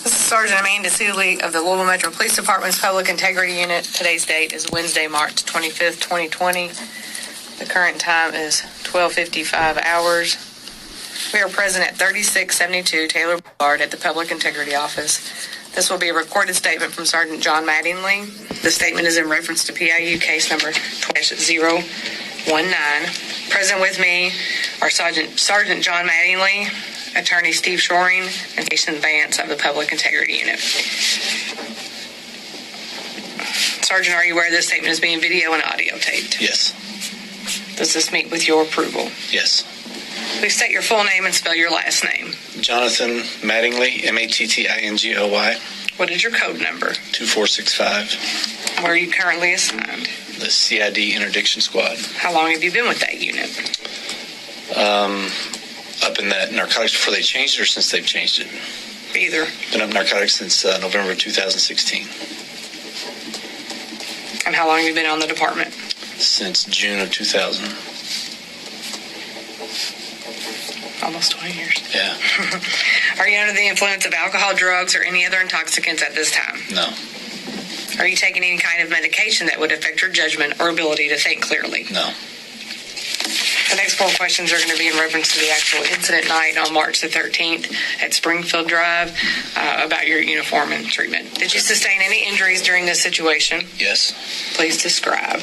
This is Sergeant Amanda Seeley of the Louisville Metro Police Department's Public Integrity Unit. Today's date is Wednesday, March 25th, 2020. The current time is 12:55 hours. We are present at 3672 Taylor Boulevard at the Public Integrity Office. This will be a recorded statement from Sergeant John Mattingly. The statement is in reference to PIU case number 20-019. Present with me are Sergeant John Mattingly, Attorney Steve Shoring, and Jason Vance of the Public Integrity Unit. Sergeant, are you aware this statement is being video and audio taped? Yes. Does this meet with your approval? Yes. Please state your full name and spell your last name. Jonathan Mattingly, Mattingoy. What is your code number? 2465. Where are you currently assigned? The CID Interdiction Squad. How long have you been with that unit? Up in that narcotics before they changed it or since they've changed it? Either. Been up narcotics since November 2016. And how long have you been on the department? Since June of 2000. Almost 20 years. Yeah. Are you under the influence of alcohol, drugs, or any other intoxicants at this time? No. Are you taking any kind of medication that would affect your judgment or ability to think clearly? No. The next 4 questions are going to be in reference to the actual incident night on March the 13th at Springfield Drive about your uniform and treatment. Did you sustain any injuries during this situation? Yes. Please describe.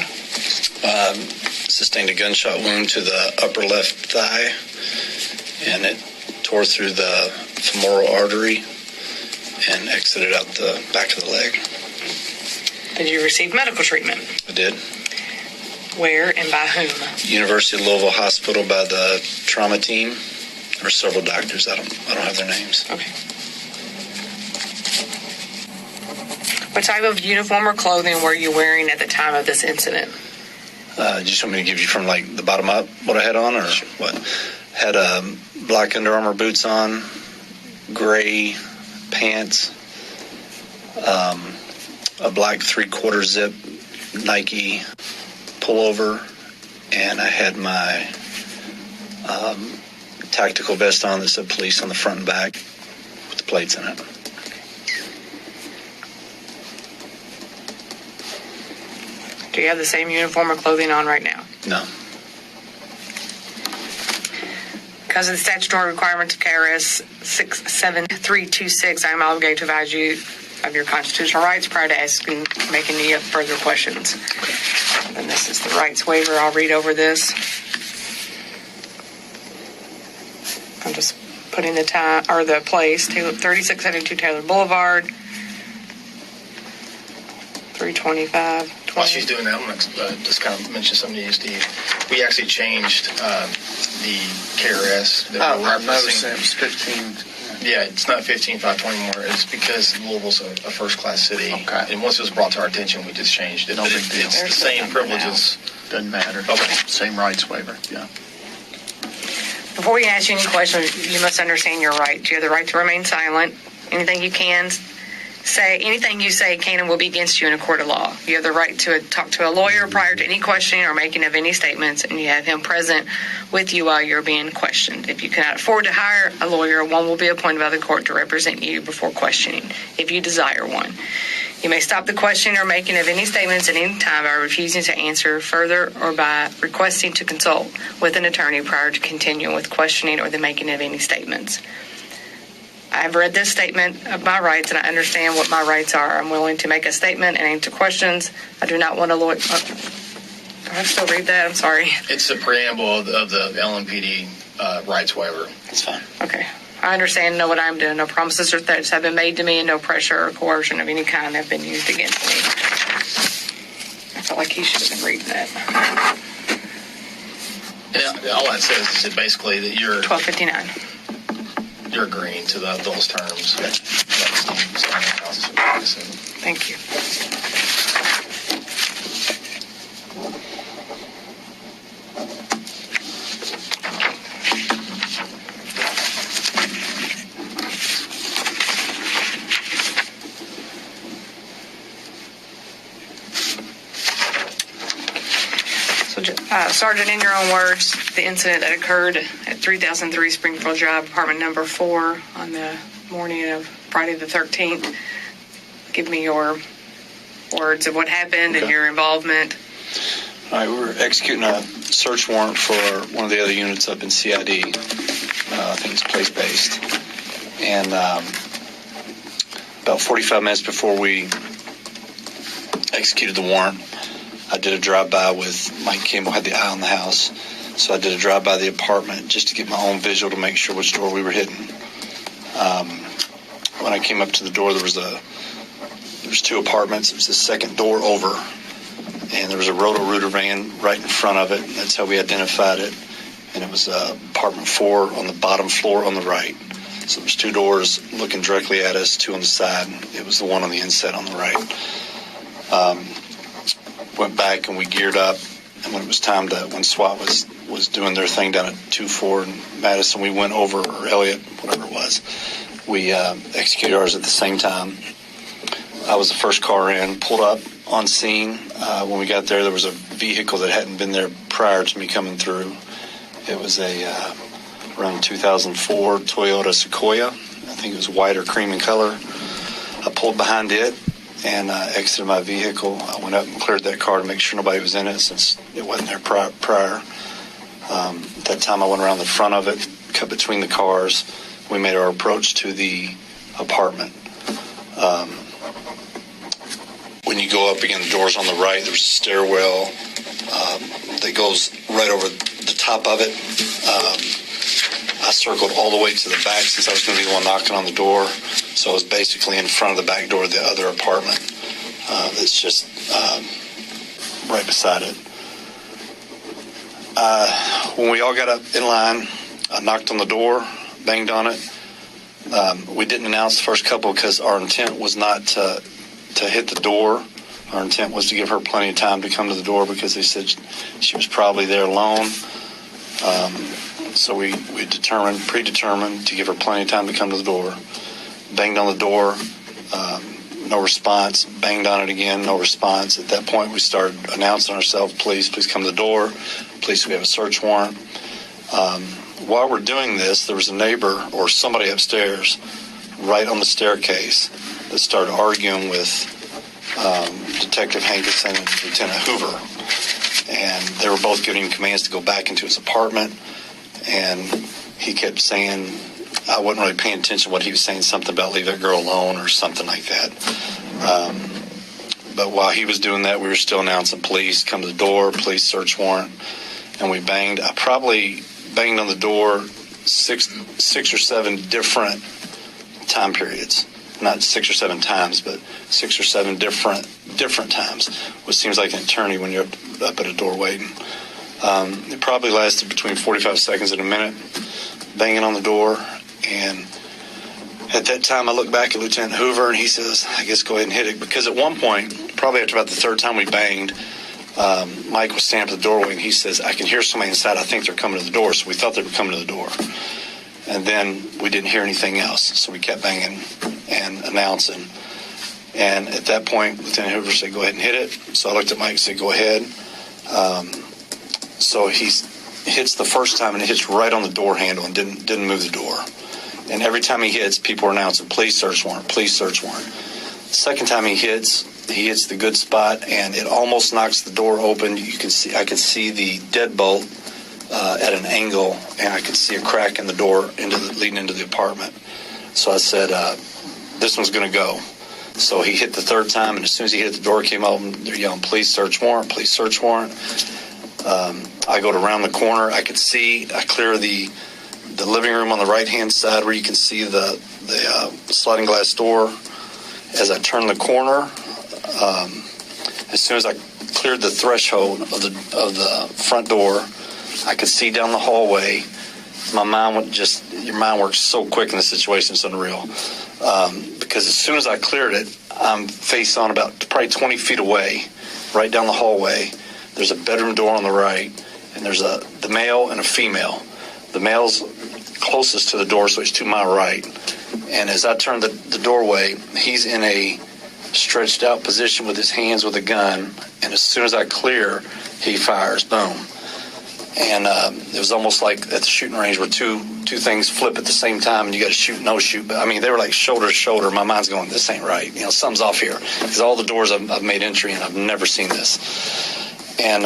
Sustained a gunshot wound to the upper left thigh, and it tore through the femoral artery and exited out the back of the leg. Did you receive medical treatment? I did. Where and by whom? University of Louisville Hospital by the trauma team. There were several doctors. I don't have their names. Okay. What type of uniform or clothing were you wearing at the time of this incident? You just want me to give you from like the bottom up what I had on, or sure. What? Had black Under Armour boots on, gray pants, a black 3/4 zip Nike pullover, and I had my tactical vest on that said police on the front and back with the plates in it. Do you have the same uniform or clothing on right now? No. Because of the statutory requirements of KRS 67326, I am obligated to advise you of your constitutional rights prior to making any further questions. And this is the rights waiver. I'll read over this. I'm just putting the time or the place. 3672 Taylor Boulevard. 325. While she's doing that, I'm going to just kind of mention something to you, Steve. We actually changed the KRS. I noticed it was 15. Yeah, it's not 15,520 anymore. It's because Louisville's a first-class city. Okay. And once it was brought to our attention, we just changed it. No big deal. It's the same privileges. Doesn't matter. Okay. Same rights waiver. Yeah. Before we ask you any questions, you must understand your rights. You have the right to remain silent. Anything you say can and will be against you in a court of law. You have the right to talk to a lawyer prior to any questioning or making of any statements, and you have him present with you while you're being questioned. If you cannot afford to hire a lawyer, one will be appointed by the court to represent you before questioning, if you desire one. You may stop the questioning or making of any statements at any time by refusing to answer further or by requesting to consult with an attorney prior to continuing with questioning or the making of any statements. I've read this statement of my rights, and I understand what my rights are. I'm willing to make a statement and answer questions. I do not want to lawyer. Do I have to still read that? I'm sorry. It's the preamble of the LMPD rights waiver. It's fine. Okay. I understand and know what I'm doing. No promises or threats have been made to me, and no pressure or coercion of any kind have been used against me. I felt like he should have been reading that. And all that says is that basically that you're 1259. You're agreeing to those terms. Thank you. So, Sergeant, in your own words, the incident that occurred at 3003 Springfield Drive, apartment number 4, on the morning of Friday the 13th. Give me your words of what happened and your involvement. All right, we were executing a search warrant for one of the other units up in CID. I think it's place-based. And about 45 minutes before we executed the warrant, I did a drive-by with Mike Kimball, had the eye on the house. So I did a drive-by the apartment just to get my own visual to make sure which door we were hitting. When I came up to the door, there was 2 apartments. It was the second door over, and there was a Roto-Rooter van right in front of it. That's how we identified it. And it was apartment 4 on the bottom floor on the right. So there's 2 doors looking directly at us, 2 on the side. It was the one on the inside on the right. Went back and we geared up. And when it was time when SWAT was doing their thing down at 2-4 in Madison, we went over, or Elliott, whatever it was. We executed ours at the same time. I was the first car in, pulled up on scene. When we got there was a vehicle that hadn't been there prior to me coming through. It was a around 2004 Toyota Sequoia. I think it was white or cream in color. I pulled behind it and exited my vehicle. I went up and cleared that car to make sure nobody was in it since it wasn't there prior. At that time, I went around the front of it, cut between the cars. We made our approach to the apartment. When you go up again, the doors on the right, there's a stairwell that goes right over the top of it. I circled all the way to the back since I was going to be the one knocking on the door. So I was basically in front of the back door of the other apartment. It's just right beside it. When we all got up in line, I knocked on the door, banged on it. We didn't announce the first couple because our intent was not to hit the door. Our intent was to give her plenty of time to come to the door because they said she was probably there alone. So we predetermined to give her plenty of time to come to the door. Banged on the door, no response. Banged on it again, no response. At that point, we started announcing ourselves, please come to the door. Please, we have a search warrant. While we're doing this, there was a neighbor or somebody upstairs right on the staircase that started arguing with Detective Hankinson and Lieutenant Hoover. And they were both giving him commands to go back into his apartment. And he kept saying, I wasn't really paying attention to what he was saying, something about leave that girl alone or something like that. But while he was doing that, we were still announcing police, come to the door, police search warrant. And we banged. I probably banged on the door six or seven different time periods. Not 6 or 7 times, but 6 or 7 different times, which seems like an eternity when you're up at a door waiting. It probably lasted between 45 seconds and a minute, banging on the door. And at that time, I looked back at Lieutenant Hoover, and he says, I guess go ahead and hit it. Because at one point, probably after about the 3rd time we banged, Mike was standing at the doorway, and he says, I can hear somebody inside. I think they're coming to the door. So we thought they were coming to the door. And then we didn't hear anything else. So we kept banging and announcing. And at that point, Lieutenant Hoover said, go ahead and hit it. So I looked at Mike and said, go ahead. So he hits the first time, and it hits right on the door handle and didn't move the door. And every time he hits, people are announcing, police search warrant, police search warrant. The second time he hits the good spot, and it almost knocks the door open. I could see the deadbolt at an angle, and I could see a crack in the door leading into the apartment. So I said, this one's going to go. So he hit the 3rd time, and as soon as he hit the door, came open, they're yelling, police search warrant, police search warrant. I go to around the corner. I clear the living room on the right-hand side where you can see the sliding glass door. As I turn the corner, as soon as I cleared the threshold of the front door, I could see down the hallway. Your mind works so quick in this situation, it's unreal. Because as soon as I cleared it, I'm face on about probably 20 feet away, right down the hallway. There's a bedroom door on the right, and there's the male and a female. The male's closest to the door, so he's to my right. And as I turn the doorway, he's in a stretched out position with his hands with a gun. And as soon as I clear, he fires, boom. And it was almost like at the shooting range where two things flip at the same time, and you got to shoot, no shoot. But I mean, they were like shoulder to shoulder. My mind's going, this ain't right. Something's off here, because all the doors I've made entry in, I've never seen this. And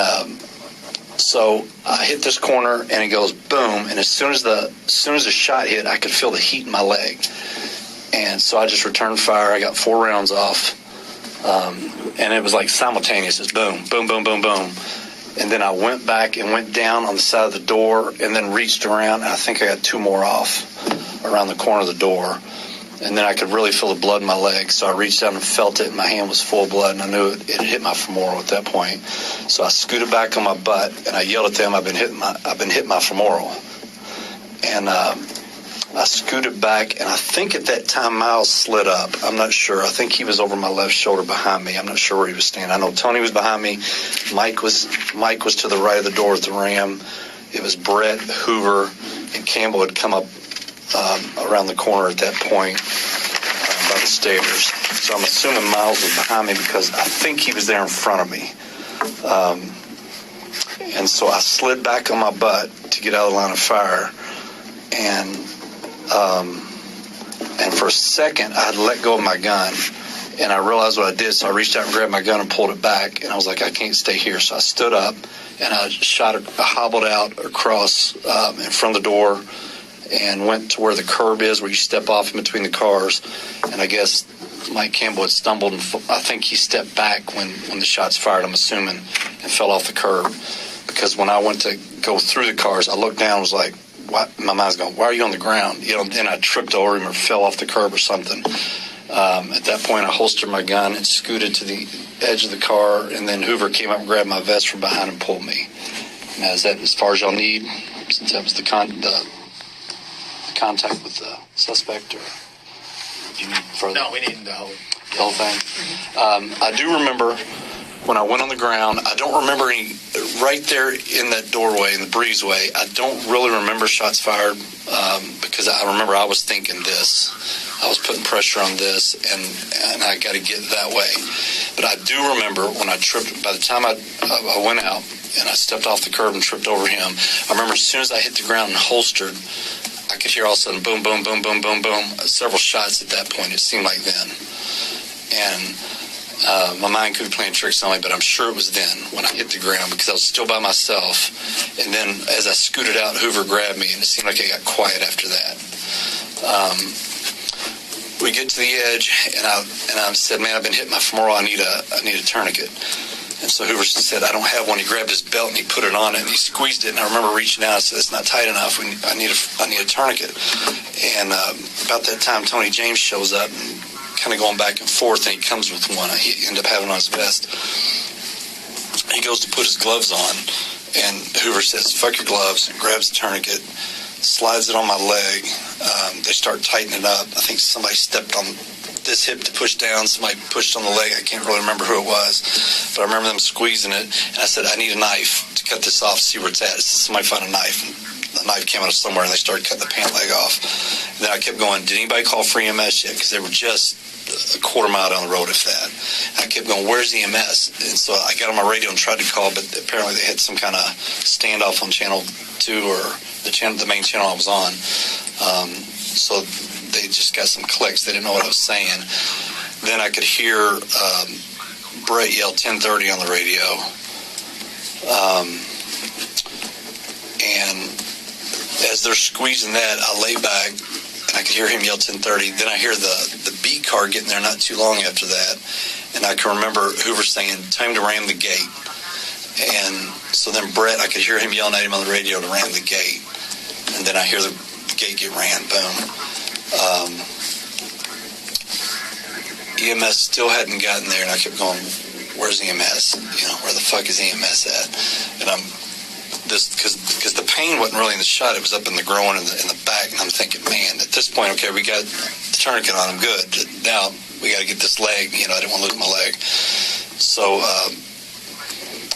so I hit this corner, and it goes boom. And as soon as the shot hit, I could feel the heat in my leg. And so I just returned fire. I got 4 rounds off, and it was like simultaneous. It's boom, boom, boom, boom, boom. And then I went back and went down on the side of the door, and then reached around, and I think I got 2 more off around the corner of the door. And then I could really feel the blood in my leg, so I reached down and felt it, and my hand was full of blood, and I knew it had hit my femoral at that point. So I scooted back on my butt, and I yelled at them, I've been hitting my femoral. And I scooted back, and I think at that time Miles slid up. I'm not sure. I think he was over my left shoulder behind me. I'm not sure where he was standing. I know Tony was behind me. Mike was to the right of the door at the Ram. It was Brett, Hoover, and Campbell had come up around the corner at that point by the stairs. So I'm assuming Miles was behind me because I think he was there in front of me. And so I slid back on my butt to get out of the line of fire. And for a second, I had let go of my gun, and I realized what I did, so I reached out and grabbed my gun and pulled it back, and I was like, I can't stay here. So I stood up, and I hobbled out across in front of the door and went to where the curb is, where you step off in between the cars. And I guess Mike Campbell had stumbled, and I think he stepped back when the shots fired, I'm assuming, and fell off the curb. Because when I went to go through the cars, I looked down and was like, my mind's going, why are you on the ground? Then I tripped over him or fell off the curb or something. At that point, I holstered my gun and scooted to the edge of the car, and then Hoover came up and grabbed my vest from behind and pulled me. Now, is that as far as y'all need, since that was the contact with the suspect, or do you need further? No, we need the whole thing. I do remember when I went on the ground, I don't remember any, right there in that doorway, in the breezeway, I don't really remember shots fired because I remember I was thinking this. I was putting pressure on this, and I got to get that way. But I do remember when I tripped, by the time I went out and I stepped off the curb and tripped over him, I remember as soon as I hit the ground and holstered, I could hear all of a sudden boom, boom, boom, boom, boom, boom, several shots at that point, it seemed like then. And my mind could be playing tricks on me, but I'm sure it was then when I hit the ground because I was still by myself. And then as I scooted out, Hoover grabbed me, and it seemed like it got quiet after that. We get to the edge, and I said, man, I've been hitting my femoral. I need a tourniquet. And so Hoover said, I don't have one. He grabbed his belt and he put it on it and he squeezed it. And I remember reaching out and said, it's not tight enough. I need a tourniquet. And about that time, Tony James shows up and kind of going back and forth, and he comes with one. He ended up having on his vest. He goes to put his gloves on, and Hoover says, fuck your gloves, and grabs the tourniquet, slides it on my leg. They start tightening it up. I think somebody stepped on this hip to push down. Somebody pushed on the leg. I can't really remember who it was, but I remember them squeezing it, and I said, I need a knife to cut this off, see where it's at. Somebody found a knife, and the knife came out of somewhere, and they started cutting the pant leg off. And then I kept going, did anybody call for EMS yet? Because they were just a quarter mile down the road, if that. I kept going, where's the EMS? And so I got on my radio and tried to call, but apparently they had some kind of standoff on channel 2 or the main channel I was on. So they just got some clicks. They didn't know what I was saying. Then I could hear Brett yell 10:30 on the radio. And as they're squeezing that, I lay back and I could hear him yell 10:30. Then I hear the beat car getting there not too long after that. And I can remember Hoover saying, time to ram the gate. And so then Brett, I could hear him yelling at him on the radio to ram the gate. And then I hear the gate get ran, boom. EMS still hadn't gotten there, and I kept going, where's EMS? Where the fuck is EMS at? And because the pain wasn't really in the shot, it was up in the groin and in the back, and I'm thinking, man, at this point, okay, we got the tourniquet on, I'm good. Now we got to get this leg, I didn't want to lose my leg. So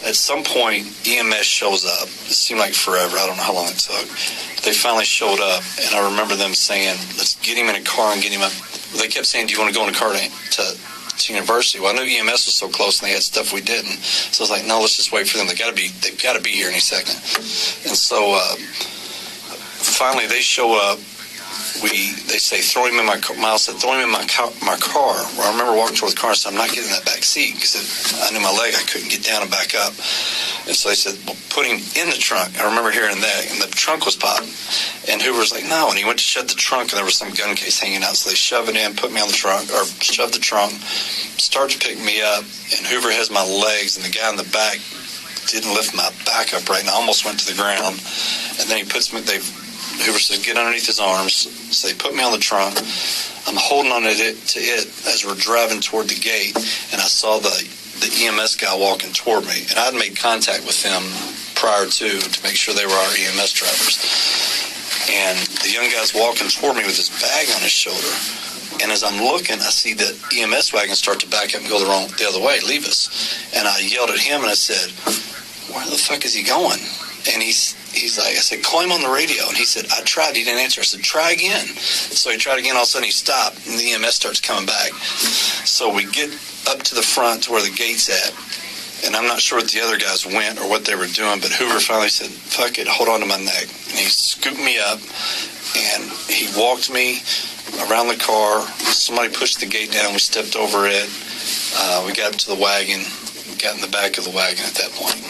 at some point, EMS shows up. It seemed like forever. I don't know how long it took. They finally showed up, and I remember them saying, let's get him in a car and get him up. They kept saying, do you want to go in a car to to university. Well, I knew EMS was so close and they had stuff we didn't. So I was like, no, let's just wait for them. They've got to be here any second. And so finally they show up. They say, throw him in my car. Miles said, throw him in my car. Well, I remember walking toward the car and said, I'm not getting in that back seat because I knew my leg. I couldn't get down and back up. And so they said, well, put him in the trunk. I remember hearing that, and the trunk was popped. And Hoover was like, no. And he went to shut the trunk, and there was some gun case hanging out. So they shove it in, put me on the trunk, or shove the trunk, start to pick me up, and Hoover has my legs, and the guy in the back didn't lift my back up right, and I almost went to the ground. And then he puts me, Hoover says, get underneath his arms. So they put me on the trunk. I'm holding on to it as we're driving toward the gate, and I saw the EMS guy walking toward me. And I'd made contact with them prior to make sure they were our EMS drivers. And the young guy's walking toward me with his bag on his shoulder. And as I'm looking, I see the EMS wagon start to back up and go the other way, leave us. And I yelled at him, and I said, where the fuck is he going? And he's like, I said, call him on the radio. And he said, I tried. He didn't answer. I said, try again. So he tried again. All of a sudden he stopped, and the EMS starts coming back. So we get up to the front to where the gate's at. And I'm not sure what the other guys went or what they were doing, but Hoover finally said, fuck it, hold on to my neck. And he scooped me up, and he walked me around the car. Somebody pushed the gate down. We stepped over it. We got up to the wagon. We got in the back of the wagon at that point.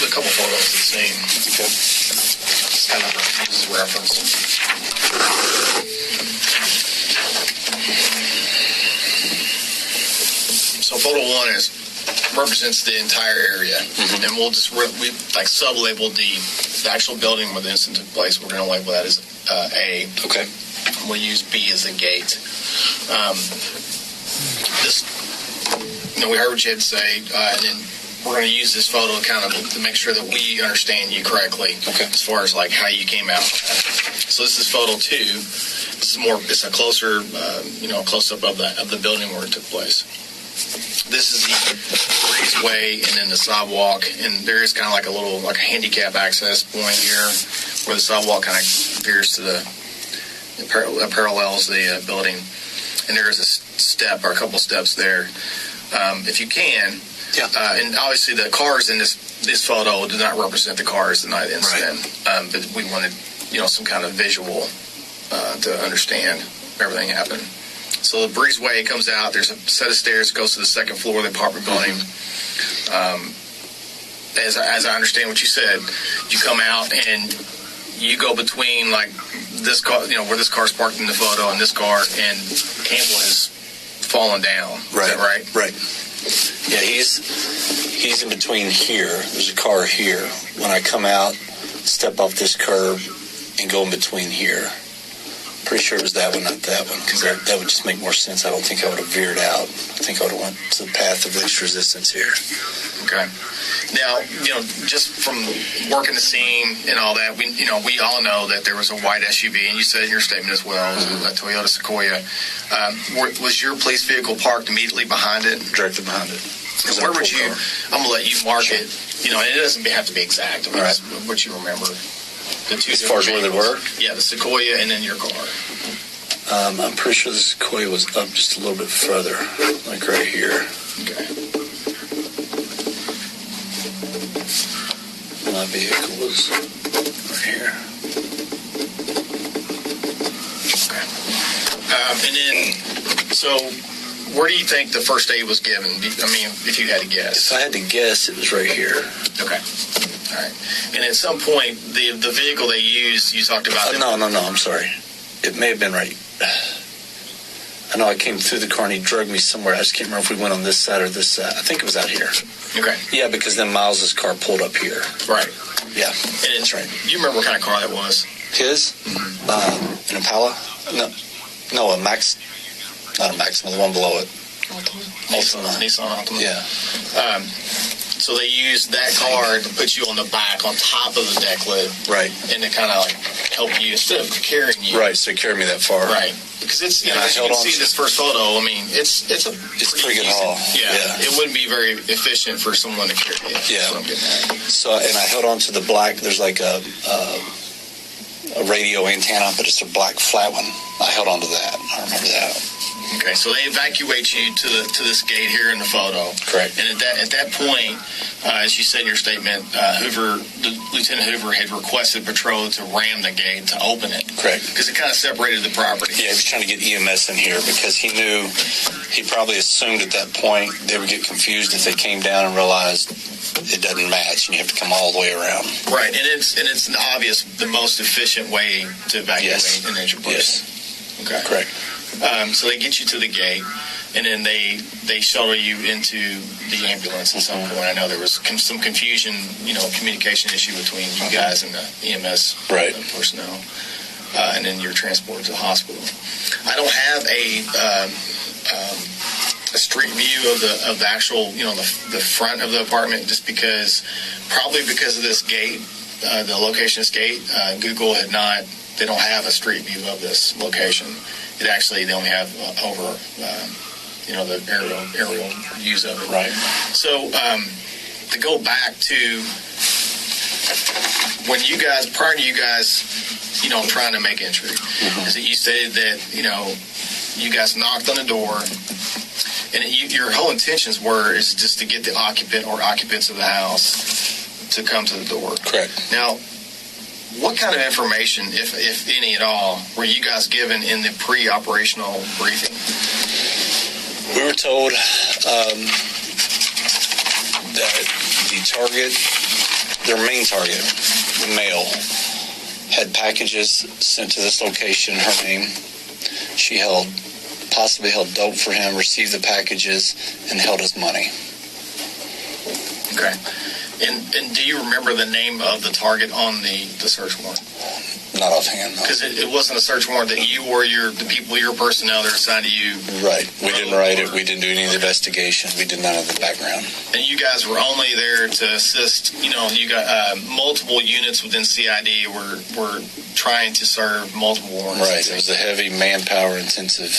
A couple photos of the scene. Okay. Just kind of as a reference. So photo one represents the entire area, and we'll just we like sub-labeled the actual building where the incident took place. We're going to label that as A. Okay. We'll use B as the gate. We heard what you had to say, and then we're going to use this photo kind of to make sure that we understand you correctly, as far as like how you came out. So this is photo 2. This is it's a closer, close-up of the building where it took place. This is the breezeway and then the sidewalk, and there is kind of like a handicap access point here where the sidewalk kind of veers to parallels the building, and there is a step or a couple steps there. If you can. Yeah. And obviously the cars in this photo do not represent the cars in the night incident. Right. But we wanted, some kind of visual to understand everything happened. So the breezeway comes out. There's a set of stairs that goes to the second floor of the apartment building. As I understand what you said, you come out and you go between like this car, where this car's parked in the photo, and this car, and Campbell has fallen down. Right. Is that right? Right. Yeah, he's in between here. There's a car here. When I come out, step off this curb, and go in between here. Pretty sure it was that one, not that one, because that would just make more sense. I don't think I would have veered out. I think I would have went to the path of least resistance here. Okay. Now, just from working the scene and all that, we all know that there was a white SUV, and you said in your statement as well, it was a Toyota Sequoia. Was your police vehicle parked immediately behind it? Directly behind it. Where would you? I'm gonna let you mark it. And it doesn't have to be exact. I mean, right. What you remember. The two as far as where they were? Yeah, the Sequoia and then your car. I'm pretty sure the Sequoia was up just a little bit further, like right here. Okay. My vehicle was right here. Okay. And then, so where do you think the first aid was given? I mean, if you had to guess. If I had to guess, it was right here. Okay. All right. And at some point, the vehicle they used, you talked about... No, I'm sorry. It may have been right. I know I came through the car and he drugged me somewhere. I just can't remember if we went on this side or this side. I think it was out here. Okay. Yeah, because then Miles's car pulled up here. Right. Yeah, and that's right. You remember what kind of car that was? His? Mm-hmm. An Impala? No, a Max. Not a Maxima, the one below it. Nissan Altima. Yeah. So they used that car to put you on the back, on top of the deck lid. Right. And to kind of like help you instead of carrying you. Right, so it carried me that far. Right. Because it's, as you can see this first photo, I mean, it's a pretty good haul. Yeah. It wouldn't be very efficient for someone to carry it. Yeah. That's what I'm getting at. So, and I held on to the black, there's like a a radio antenna, but it's a black flat one. I held on to that. I remember that. Okay, so they evacuate you to this gate here in the photo. Correct. And at that point, as you said in your statement, Lieutenant Hoover had requested patrol to ram the gate to open it. Correct. Because it kind of separated the property. Yeah, he was trying to get EMS in here because he knew, he probably assumed at that point they would get confused if they came down and realized it doesn't match and you have to come all the way around. Right, and it's an obvious, the most efficient way to evacuate an injured person. Yes. Okay. Correct. So they get you to the gate, and then they shuttle you into the ambulance at some point. I know there was some confusion, communication issue between you guys and the EMS Right. personnel, and then you're transported to the hospital. I don't have a street view of the actual, the front of the apartment, just because of this gate, the location of this gate. Google they don't have a street view of this location. It actually, they only have over, the aerial views of it. Right. So, to go back to when prior to you guys, trying to make entry, because you stated that, you guys knocked on the door, and your whole intentions is just to get the occupant or occupants of the house to come to the door. Correct. Now, what kind of information, if any at all, were you guys given in the pre-operational briefing? We were told that the target, their main target, the male, had packages sent to this location in her name. She possibly held dope for him, received the packages, and held his money. Okay. And do you remember the name of the target on the search warrant? Not offhand, no. Because it wasn't a search warrant that you or the people, your personnel that are assigned to you. Right. We didn't write it. We didn't do any of the investigation. We did none of the background. And you guys were only there to assist. You got multiple units within CID were trying to serve multiple warrants. Right. It was a heavy manpower-intensive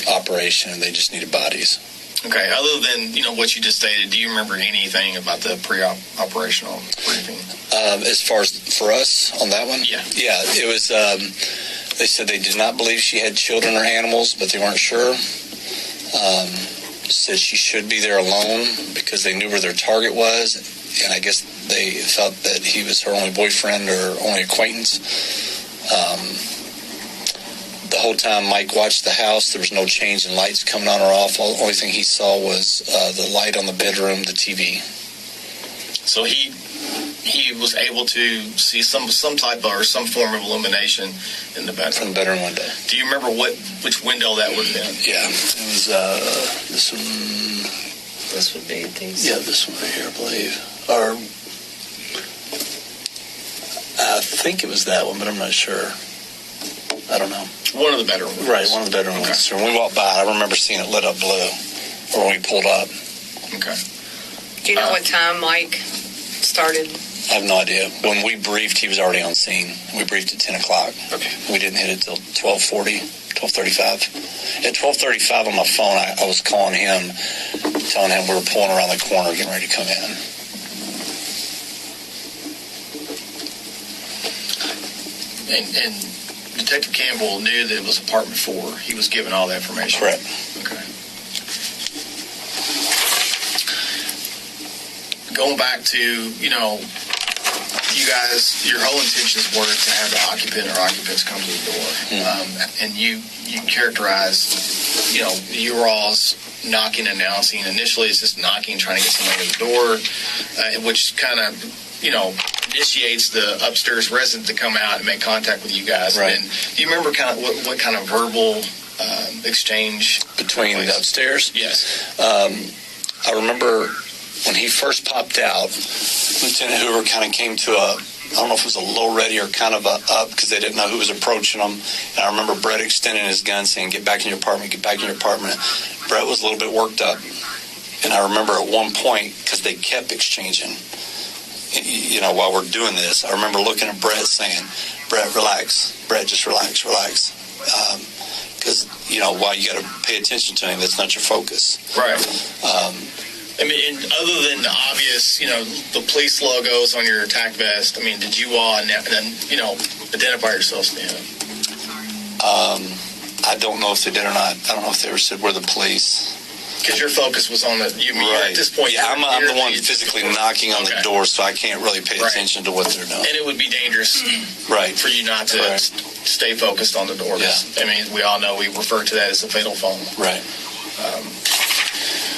operation, and they just needed bodies. Okay. Other than what you just stated, do you remember anything about the pre-operational briefing? As far as for us on that one? Yeah. Yeah, it was, they said they did not believe she had children or animals, but they weren't sure. Said she should be there alone because they knew where their target was, and I guess they felt that he was her only boyfriend or only acquaintance. The whole time Mike watched the house, there was no change in lights coming on or off. The only thing he saw was the light on the bedroom, the TV. So he was able to see some type of or some form of illumination in the bedroom. From the bedroom window. Do you remember which window that would have been? Yeah, it was this one. This would be these. Yeah, this one right here, I believe. Or I think it was that one, but I'm not sure. I don't know. One of the bedroom windows. Right, one of the bedroom ones. So when we walked by, I remember seeing it lit up blue, or when we pulled up. Okay. Do you know what time Mike started? I have no idea. When we briefed, he was already on scene. We briefed at 10 o'clock. Okay. We didn't hit it till 12:40, 12:35. At 12:35 on my phone, I was calling him, telling him we were pulling around the corner, getting ready to come in. And Detective Campbell knew that it was apartment 4. He was given all the information. Correct. Okay. Going back to, you guys, your whole intentions were to have the occupant or occupants come to the door. And you characterized, you were all's knocking, announcing. Initially, it's just knocking, trying to get somebody to the door, which kind of, initiates the upstairs resident to come out and make contact with you guys. Right. And do you remember kind of what kind of verbal exchange Between the upstairs? Yes. I remember when he first popped out, Lieutenant Hoover kind of came to I don't know if it was a low ready or kind of a up because they didn't know who was approaching them. And I remember Brett extending his gun saying, "Get back in your apartment, get back in your apartment." Brett was a little bit worked up. And I remember at one point, because they kept exchanging, while we're doing this, I remember looking at Brett saying, "Brett, relax. Brett, just relax. Because, while you got to pay attention to him, that's not your focus." Right. I mean, and other than the obvious, the police logos on your attack vest, I mean, did you all, identify yourselves to him? I don't know if they did or not. I don't know if they ever said we're the police. Because your focus was on you're at this point. Yeah, I'm the one you're physically knocking on the door, so I can't really pay attention to what they're doing. And it would be dangerous for you not to stay focused on the door. Yeah. I mean, we all know we refer to that as the fatal phone. Right.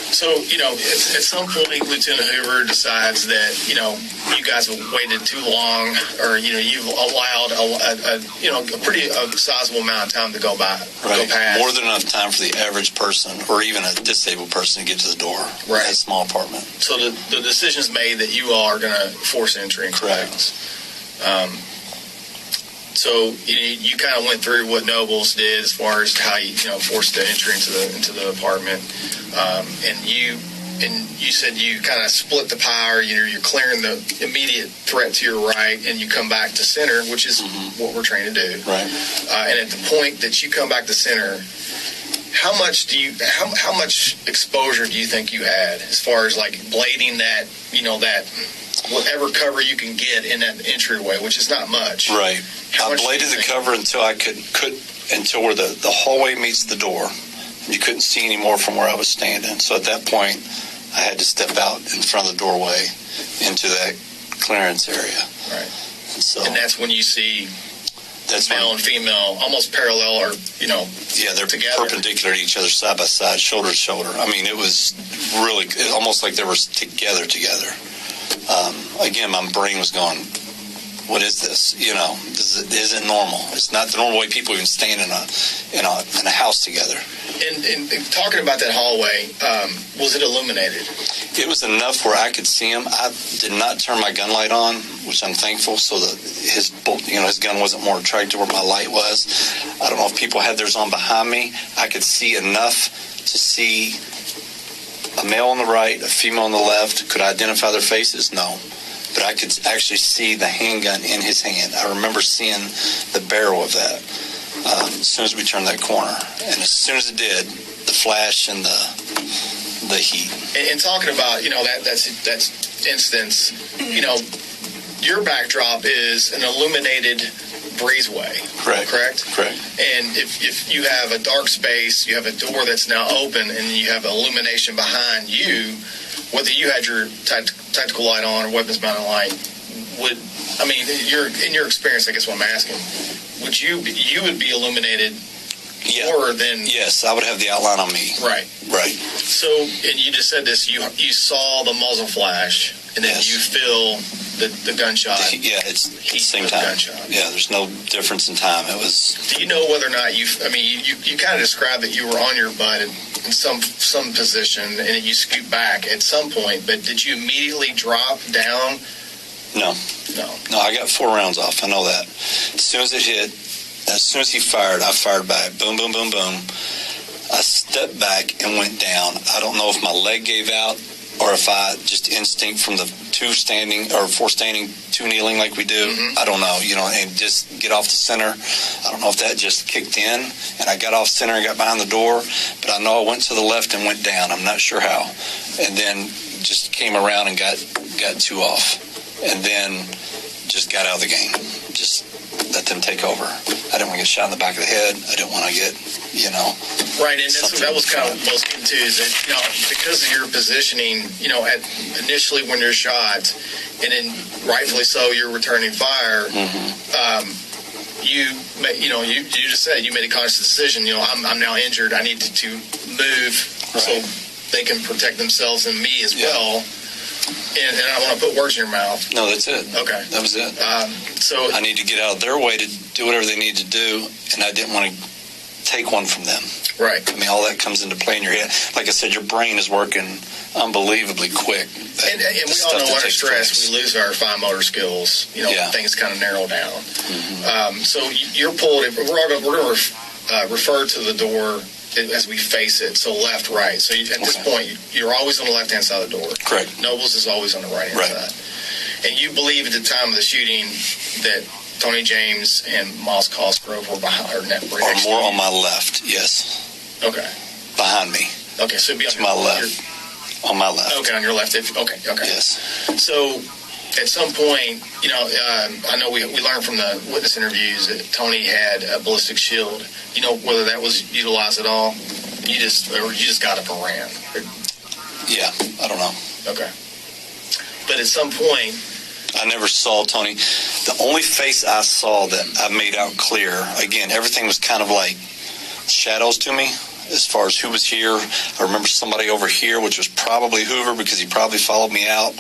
So, at some point, Lieutenant Hoover decides that, you guys have waited too long, or, you've allowed a pretty sizable amount of time to go past. More than enough time for the average person, or even a disabled person, to get to the door. Right. In a small apartment. So the decision's made that you all are going to force entry into the house. So you kind of went through what Nobles did as far as how you forced the entry into the apartment, and you said you kind of split the power. You're clearing the immediate threat to your right, and you come back to center, which is what we're trained to do. Right. And at the point that you come back to center, how much exposure do you think you had as far as like blading that whatever cover you can get in that entryway, which is not much. Right. I bladed the cover until I could until where the hallway meets the door. You couldn't see any more from where I was standing. So at that point, I had to step out in front of the doorway into that clearance area. Right. And that's when you see male and female almost parallel, or they're together, perpendicular to each other, side by side, shoulder to shoulder. I mean, it was really almost like they were together. Again, my brain was going, what is this? This isn't normal. It's not the normal way people even stand in a house together. And talking about that hallway, was it illuminated? It was enough where I could see him. I did not turn my gun light on, which I'm thankful, so that his gun wasn't more attracted to where my light was. I don't know if people had theirs on behind me. I could see enough to see a male on the right, a female on the left. Could I identify their faces? No. But I could actually see the handgun in his hand. I remember seeing the barrel of that as soon as we turned that corner. And as soon as it did, the flash and the heat. And talking about, that instance, your backdrop is an illuminated breezeway. Correct? And if you have a dark space, you have a door that's now open, and you have illumination behind you, whether you had your tactical light on or weapons mounted light, in your experience, I guess what I'm asking, you would be illuminated more than... Yes, I would have the outline on me. Right. So, and you just said this, you saw the muzzle flash, and then you feel the gunshot. Yeah, it's the same time. Gunshot. Yeah, there's no difference in time. It was... Do you know whether or not you kind of described that you were on your butt in some position, and you scoot back at some point, but did you immediately drop down? No, I got 4 rounds off. I know that. As soon as it hit, as soon as he fired, I fired back. Boom, boom, boom, boom. I stepped back and went down. I don't know if my leg gave out or if I just instinct from the 4 standing, 2 kneeling like we do. I don't know, and just get off the center. I don't know if that just kicked in and I got off center and got behind the door, but I know I went to the left and went down. I'm not sure how. And then just came around and got 2 off. And then just got out of the game. Just let them take over. I didn't want to get shot in the back of the head. I didn't want to get, Right, and that was kind of what I was getting to, is that, because of your positioning, initially when you're shot, and then rightfully so, you're returning fire, you just said you made a conscious decision, I'm now injured, I need to move so they can protect themselves and me as well. And I want to put words in your mouth. No, that's it. Okay. That was it. So I need to get out of their way to do whatever they need to do, and I didn't want to take one from them. Right. I mean, all that comes into play in your head. Like I said, your brain is working unbelievably quick. And we all know under stress, we lose our fine motor skills. Things kind of narrow down. So you're pulled. We're going to refer to the door as we face it, so left, right. So at this point, you're always on the left-hand side of the door. Correct. Nobles is always on the right-hand side. And you believe at the time of the shooting that Tony James and Miles Cosgrove were behind, or more on my left, yes. Okay. Behind me. Okay, so it'd be to my left. On my left. Okay, on your left. Okay. Yes. So, at some point, I know we learned from the witness interviews that Tony had a ballistic shield. You know whether that was utilized at all? You just got up and ran. Yeah, I don't know. Okay. But at some point, I never saw Tony. The only face I saw that I made out clear, again, everything was kind of like shadows to me as far as who was here. I remember somebody over here, which was probably Hoover because he probably followed me out.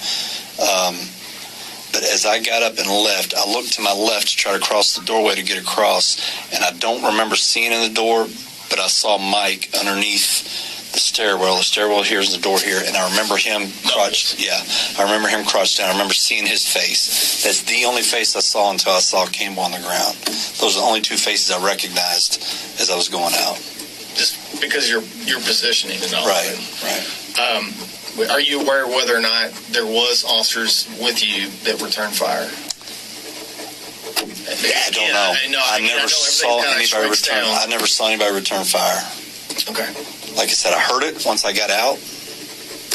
But as I got up and left, I looked to my left to try to cross the doorway to get across, and I don't remember seeing in the door, but I saw Mike underneath the stairwell. The stairwell here is the door here, and I remember him crouched. Yeah, I remember him crouched down. I remember seeing his face. That's the only face I saw until I saw Campbell on the ground. Those are the only two faces I recognized as I was going out. just because your positioning and all Right, that. right. Are you aware whether or not there was officers with you that returned fire? I don't know. I never saw anybody return. I never saw anybody return fire. Okay. Like I said, I heard it once I got out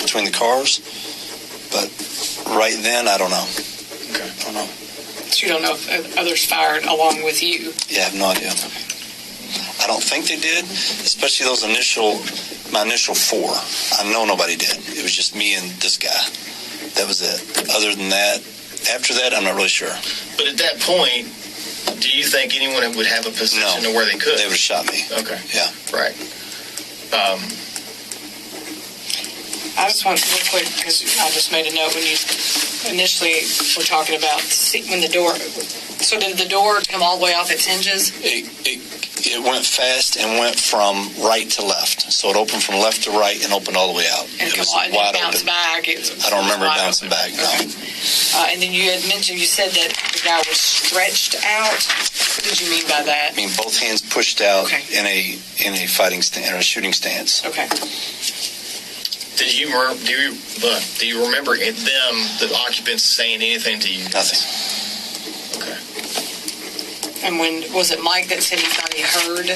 between the cars, but right then I don't know. Okay. I don't know. So you don't know if others fired along with you? Yeah, I have no idea. I don't think they did, especially my initial four. I know nobody did. It was just me and this guy. That was it. Other than that, after that, I'm not really sure. But at that point, do you think anyone would have a position to where they could? They would have shot me. Okay. Yeah. Right. I just want real quick, because I just made a note when you initially were talking about when the door. So did the door come all the way off its hinges? It went fast and went from right to left. So it opened from left to right and opened all the way out. And it was it wide bounced open. back. I don't remember it bouncing back. No. Okay. And then you had mentioned, you said that the guy was stretched out. What did you mean by that? I mean, both hands pushed out Okay. in a fighting stand or a shooting stance. Okay. Do you remember the occupants saying anything to you? Nothing. Okay. And when was it Mike that said he thought he heard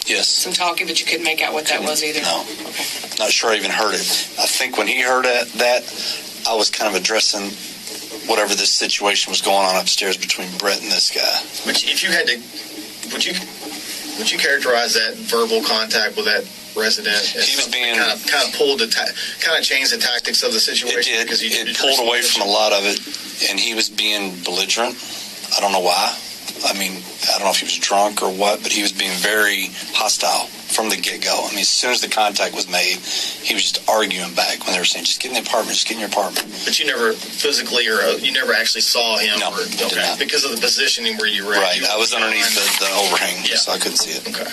Yes. some talking, but you couldn't make out what that was either? No. Okay. Not sure I even heard it. I think when he heard that, I was kind of addressing whatever this situation was going on upstairs between Brett and this guy. But if you had to, would you characterize that verbal contact with that resident as He was being kind of pulled kind of changed the tactics of the situation? It did. Because It pulled away from a lot of it, and he was being belligerent. I don't know why. I mean, I don't know if he was drunk or what, but he was being very hostile from the get-go. I mean, as soon as the contact was made, he was just arguing back when they were saying, just get in the apartment, just get in your apartment. But you never physically you never actually saw him? No, I did not. Because of the positioning where you were at. Right, I was underneath the overhang, Yeah. so I couldn't see it. Okay.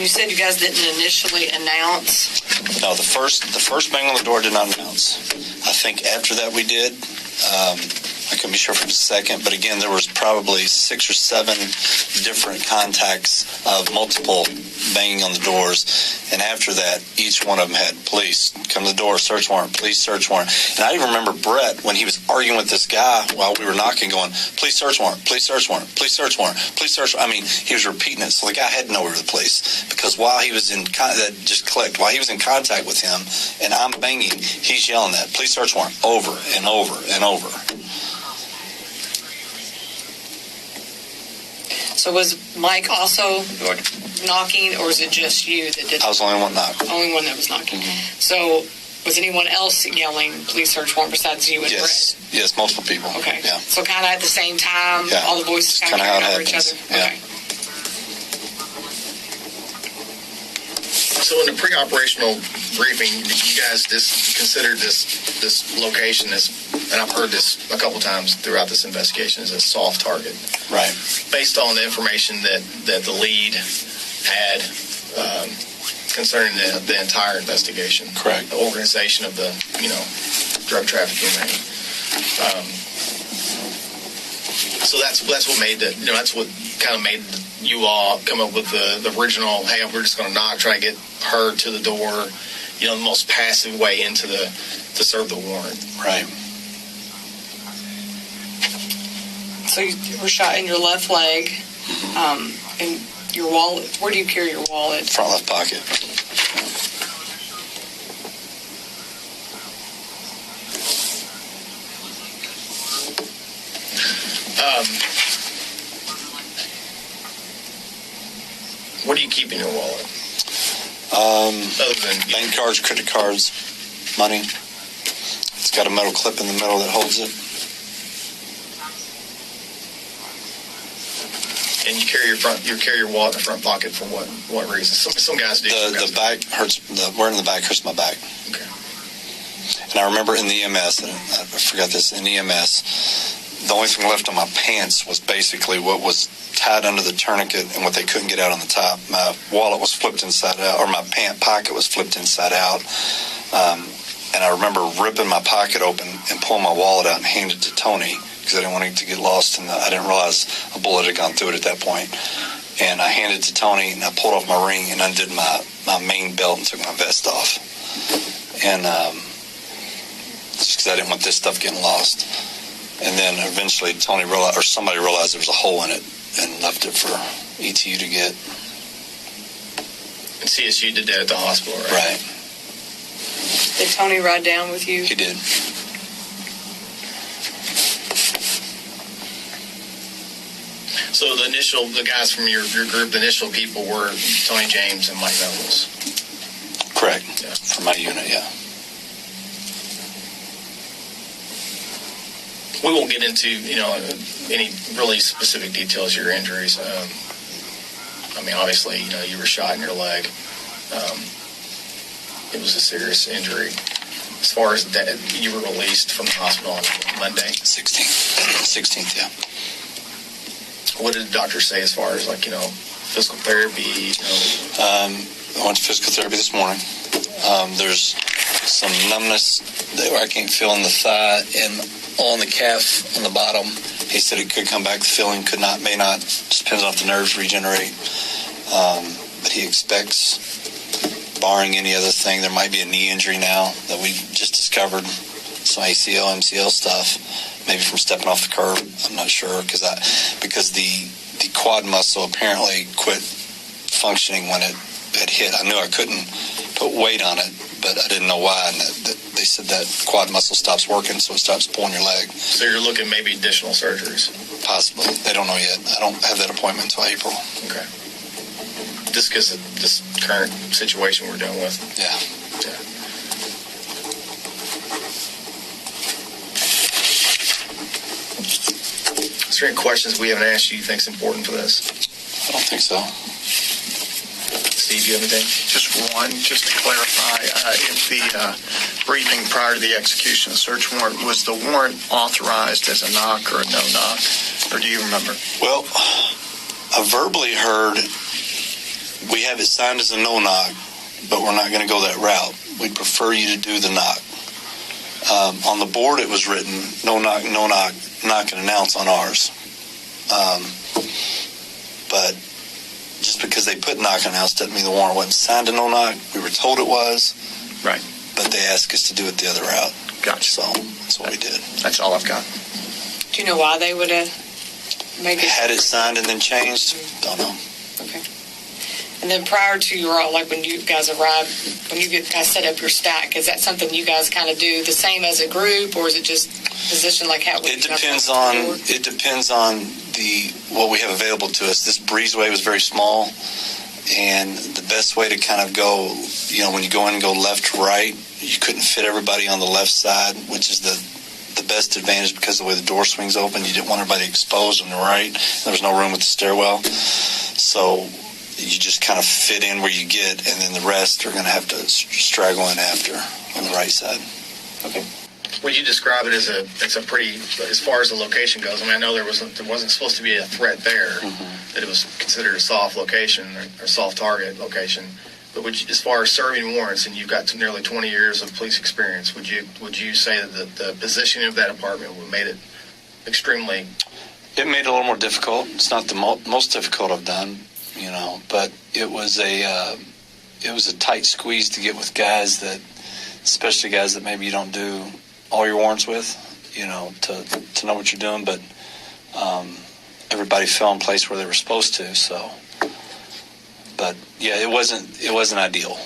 You said you guys didn't initially announce. No, the first bang on the door did not announce. I think after that we did. I couldn't be sure if it was second, but again, there was probably 6 or 7 different contacts of multiple banging on the doors. And after that, each one of them had police come to the door, search warrant, police search warrant. And I even remember Brett, when he was arguing with this guy while we were knocking, going, police search warrant, police search warrant, police search warrant, police search warrant. I mean, he was repeating it. So the guy had to know we were the police. Because while he was that just clicked, while he was in contact with him and I'm banging, he's yelling that, police search warrant, over and over and over. So was Mike also knocking, or was it just you that did? I was the only one knocking. Only one that was knocking. So was anyone else yelling police search warrant besides you and Yes, yes, multiple people. Brett? Okay. Yeah. So kind of at the same time, Yeah. all the voices kind of Kinda how hearing it over each happens. other? Yeah. Okay. So in the pre-operational briefing, you guys considered this location as, and I've heard this a couple times throughout this investigation, as a soft target, Right. based on the information that the lead had concerning the entire investigation. Correct. The organization of the drug trafficking ring. So that's what made that's what kind of made you all come up with the original, hey, we're just going to knock, try to get her to the door, the most passive way to serve the warrant. Right. So you were shot in your left leg, and your wallet. Where do you carry your wallet? Front left pocket. What do you keep in your wallet? Other than Bank cards, credit cards, money. It's got a metal clip in the middle that holds it. and you carry your wallet in the front pocket for what reason? Some guys do. Some guys The back hurts. Wearing the back hurts my back. Okay. And I remember in the EMS, and I forgot this, in EMS, the only thing left on my pants was basically what was tied under the tourniquet and what they couldn't get out on the top. My wallet was flipped inside out, or my pant pocket was flipped inside out. And I remember ripping my pocket open and pulling my wallet out and handing it to Tony because I didn't want it to get lost, and I didn't realize a bullet had gone through it at that point. And I handed it to Tony, and I pulled off my ring and undid my main belt and took my vest off. And just because I didn't want this stuff getting lost. And then eventually Tony realized, or somebody realized there was a hole in it and left it for ETU to get. And CSU did that at the hospital, right? Right. Did Tony ride down with you? He did. So the guys from your group, the initial people were Tony James and Mike Reynolds. Correct. Yeah. For my unit, yeah. We won't get into, any really specific details of your injuries. I mean, obviously, you were shot in your leg. It was a serious injury. As far as that, you were released from the hospital on Monday. 16th, yeah. What did the doctor say as far as, physical therapy? I went to physical therapy this morning. There's some numbness that I can't feel in the thigh and on the calf on the bottom. He said it could come back. The feeling could not, may not. Just depends on if the nerves regenerate. But he expects, barring any other thing, there might be a knee injury now that we just discovered. Some ACL, MCL stuff, maybe from stepping off the curb. I'm not sure because the quad muscle apparently quit functioning when it had hit. I knew I couldn't put weight on it, but I didn't know why. And they said that quad muscle stops working, so it stops pulling your leg. So you're looking maybe additional surgeries? Possibly. They don't know yet. I don't have that appointment until April. Okay. Just because of this current situation we're dealing with? Yeah. Is there any questions we haven't asked you think's important for this? I don't think so. Steve, you have anything? Just one, just to clarify, in the briefing prior to the execution of the search warrant, was the warrant authorized as a knock or a no-knock? Or do you remember? Well, I verbally heard we have it signed as a no-knock, but we're not going to go that route. We'd prefer you to do the knock. On the board, it was written no knock, knock and announce on ours. But just because they put knock and announce doesn't mean the warrant wasn't signed to no knock. We were told it was. Right. But they asked us to do it the other route. Gotcha. So that's what we did. That's all I've got. Do you know why they would have made it? Had it signed and then changed? Don't know. Okay. And then prior to when you guys arrived, when you guys set up your stack, is that something you guys kind of do the same as a group, or is it just positioned like how? It depends on what we have available to us. This breezeway was very small, and the best way to kind of go, when you go in and go left to right, you couldn't fit everybody on the left side, which is the best advantage because of the way the door swings open. You didn't want everybody exposed on the right. There was no room with the stairwell, so you just kind of fit in where you get, and then the rest are going to have to straggle in after on the right side. Okay. Would you describe it as a pretty, as far as the location goes? I mean, I know there wasn't supposed to be a threat there, that it was considered a soft location or soft target location. But as far as serving warrants, and you've got nearly 20 years of police experience, would you say that the positioning of that apartment made it extremely? It made it a little more difficult. It's not the most difficult I've done, but it was a tight squeeze to get with guys especially guys that maybe you don't do all your warrants with, to know what you're doing. But everybody fell in place where they were supposed to. So, but yeah, it wasn't ideal.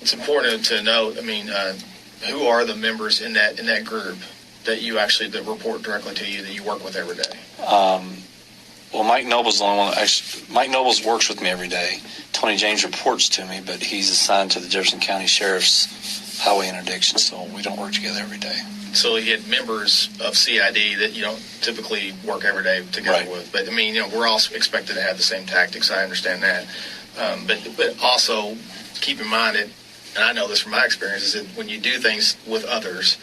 It's important to note. I mean, who are the members in that group that you actually that report directly to you that you work with every day? Well, Mike Noble's the only one. Mike Nobles works with me every day. Tony James reports to me, but he's assigned to the Jefferson County Sheriff's Highway Interdiction, so we don't work together every day. So you had members of CID that you don't typically work every day together Right. with. But, I mean, we're all expected to have the same tactics. I understand that. But also keep in mind that, and I know this from my experience, is that when you do things with others,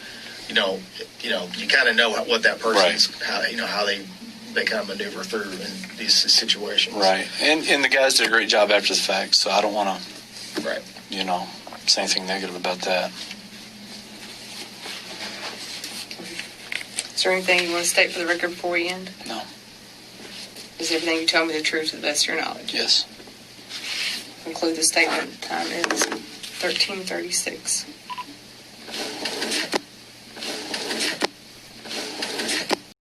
you kind of know what that person's, how they kind of maneuver through in these situations. Right. And the guys did a great job after the fact, so I don't want to, Right. say anything negative about that. Is there anything you want to state for the record before we end? No. Is everything you told me the truth to the best of your knowledge? Yes. Conclude the statement. Time is 13:36.